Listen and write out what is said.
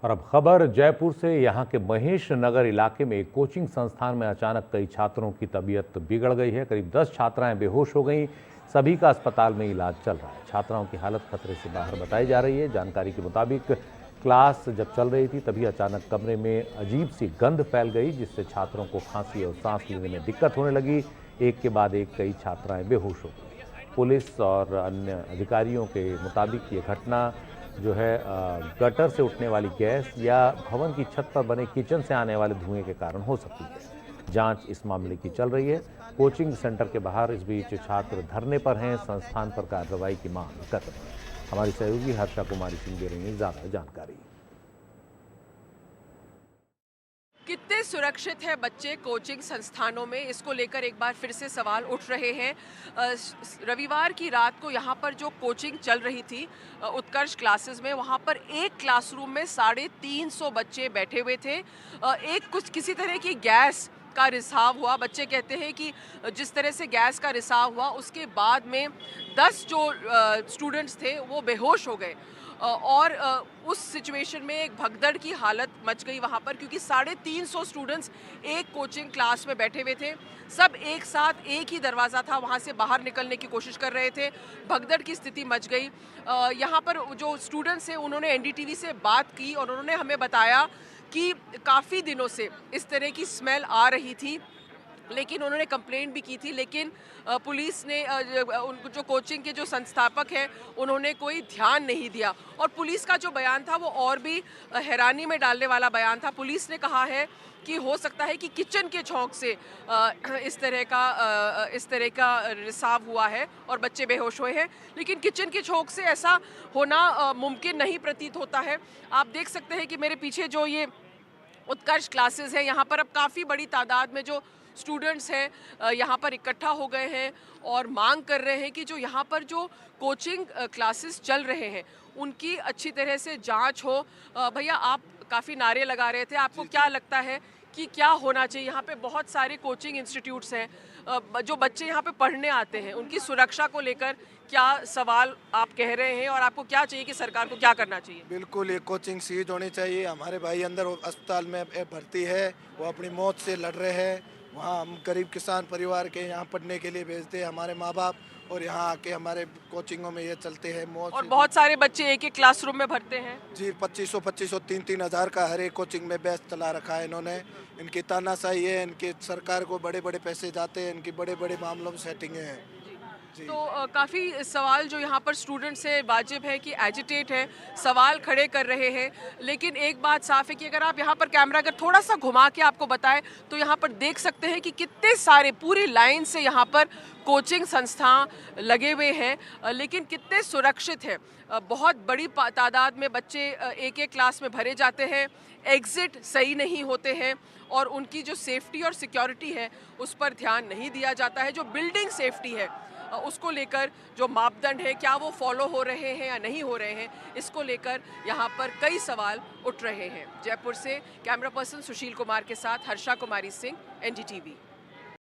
और अब खबर जयपुर से। यहाँ के महेश नगर इलाके में एक कोचिंग संस्थान में अचानक कई छात्रों की तबीयत बिगड़ गई है। करीब 10 छात्राएं बेहोश हो गईं। सभी का अस्पताल में इलाज चल रहा है। छात्राओं की हालत खतरे से बाहर बताई जा रही है। जानकारी के मुताबिक क्लास जब चल रही थी तभी अचानक कमरे में अजीब सी गंध फैल गई, जिससे छात्रों को खांसी और सांस लेने में दिक्कत होने लगी। एक के बाद एक कई छात्राएं बेहोश हो गई। पुलिस और अन्य अधिकारियों के मुताबिक ये घटना जो है गटर से उठने वाली गैस या भवन की छत पर बने किचन से आने वाले धुएं के कारण हो सकती है। जांच इस मामले की चल रही है। कोचिंग सेंटर के बाहर इस बीच छात्र धरने पर हैं, संस्थान पर कार्रवाई की मांग कर रहे हैं। हमारी सहयोगी हर्षा कुमारी सिंह दे रही हैं ज्यादा जानकारी। कितने सुरक्षित है बच्चे कोचिंग संस्थानों में, इसको लेकर एक बार फिर से सवाल उठ रहे हैं। रविवार की रात को यहाँ पर जो कोचिंग चल रही थी उत्कर्ष क्लासेस में, वहाँ पर एक क्लासरूम में 350 बच्चे बैठे हुए थे। किसी तरह की गैस का रिसाव हुआ। बच्चे कहते हैं कि जिस तरह से गैस का रिसाव हुआ उसके बाद में 10 जो स्टूडेंट्स थे वो बेहोश हो गए और उस सिचुएशन में एक भगदड़ की हालत मच गई वहाँ पर, क्योंकि 350 स्टूडेंट्स एक कोचिंग क्लास में बैठे हुए थे। सब एक साथ, एक ही दरवाज़ा था, वहाँ से बाहर निकलने की कोशिश कर रहे थे। भगदड़ की स्थिति मच गई। यहाँ पर जो स्टूडेंट्स हैं उन्होंने एनडीटीवी से बात की और उन्होंने हमें बताया कि काफ़ी दिनों से इस तरह की स्मेल आ रही थी, लेकिन उन्होंने कंप्लेंट भी की थी, लेकिन पुलिस ने जो कोचिंग के जो संस्थापक हैं उन्होंने कोई ध्यान नहीं दिया। और पुलिस का जो बयान था वो और भी हैरानी में डालने वाला बयान था। पुलिस ने कहा है कि हो सकता है कि किचन के छौंक से इस तरह का रिसाव हुआ है और बच्चे बेहोश हुए हैं, लेकिन किचन के छौंक से ऐसा होना मुमकिन नहीं प्रतीत होता है। आप देख सकते हैं कि मेरे पीछे जो ये उत्कर्ष क्लासेस हैं, यहाँ पर अब काफ़ी बड़ी तादाद में जो स्टूडेंट्स हैं यहाँ पर इकट्ठा हो गए हैं और मांग कर रहे हैं कि जो यहाँ पर जो कोचिंग क्लासेस चल रहे हैं उनकी अच्छी तरह से जांच हो। भैया, आप काफ़ी नारे लगा रहे थे, आपको क्या लगता है कि क्या होना चाहिए? यहाँ पे बहुत सारे कोचिंग इंस्टीट्यूट्स हैं, जो बच्चे यहाँ पे पढ़ने आते हैं उनकी सुरक्षा को लेकर क्या सवाल आप कह रहे हैं और आपको क्या चाहिए कि सरकार को क्या करना चाहिए? बिल्कुल, ये कोचिंग सीज होनी चाहिए। हमारे भाई अंदर अस्पताल में भर्ती है, वो अपनी मौत से लड़ रहे हैं। वहाँ हम गरीब किसान परिवार के यहाँ पढ़ने के लिए भेजते हैं हमारे माँ बाप, और यहाँ आके हमारे कोचिंगों में ये चलते हैं मौत। और बहुत सारे बच्चे एक क्लासरूम में भरते हैं जी। 2500 3-3 हज़ार का हर एक कोचिंग में बैच चला रखा है इन्होंने। इनकी तानाशाही है, इनकी सरकार को बड़े बड़े पैसे जाते हैं, इनकी बड़े बड़े मामलों में सेटिंग है। तो काफ़ी सवाल जो यहाँ पर स्टूडेंट्स से वाजिब है कि एजिटेट है, सवाल खड़े कर रहे हैं। लेकिन एक बात साफ है कि अगर आप यहाँ पर कैमरा अगर थोड़ा सा घुमा के आपको बताएं तो यहाँ पर देख सकते हैं कि कितने सारे पूरी लाइन से यहाँ पर कोचिंग संस्थान लगे हुए हैं, लेकिन कितने सुरक्षित हैं। बहुत बड़ी तादाद में बच्चे एक क्लास में भरे जाते हैं, एग्ज़िट सही नहीं होते हैं और उनकी जो सेफ्टी और सिक्योरिटी है उस पर ध्यान नहीं दिया जाता है। जो बिल्डिंग सेफ्टी है उसको लेकर जो मापदंड है क्या वो फॉलो हो रहे हैं या नहीं हो रहे हैं, इसको लेकर यहाँ पर कई सवाल उठ रहे हैं। जयपुर से कैमरा पर्सन सुशील कुमार के साथ हर्षा कुमारी सिंह, एनडीटीवी।